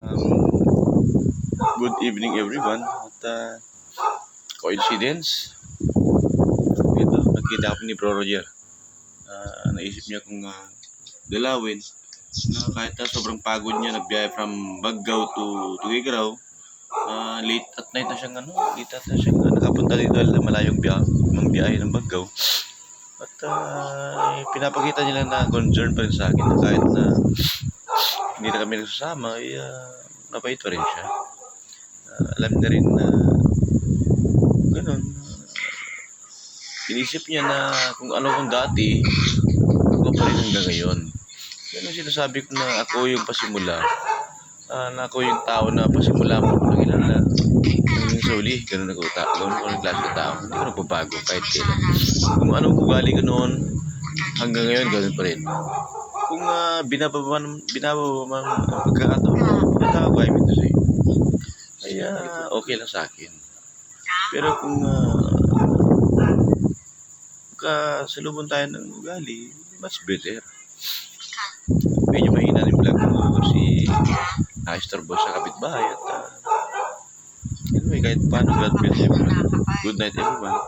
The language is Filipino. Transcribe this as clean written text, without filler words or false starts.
Good evening everyone. At coincidence, ito, nagkita kami ni Bro Roger. Naisip niya kung dalawin na kahit na sobrang pagod niya, nagbiyahe from Baggao to Tuguegarao. Late at night na siyang nakapunta dito dahil malayong biyahe ng Baggao. At pinapakita niya lang na concern pa rin sa akin na kahit na hindi na kami nagsasama, mabait pa rin siya. Alam na rin na ganun. Inisip niya na kung ano kung dati, ako pa rin hanggang ngayon. Ganun sinasabi ko na ako yung pasimula. Na ako yung tao na pasimula mo ko nakilala. Hanggang sa uli, ganun ako ng klase na tao. Hindi ko nagbabago kahit kailan. Kung anong ugali ko noon, hanggang ngayon ganun pa rin. Kung binababa man ang pagkakataon, pinagkakabay mo ito sa'yo. Kaya okay lang sa akin. Pero kung kasalubon tayo ng ugali, much better. Medyo mahina rin vlog ko si na-istorbo sa kapitbahay at anyway, kahit paano, God bless everyone. Good night everyone.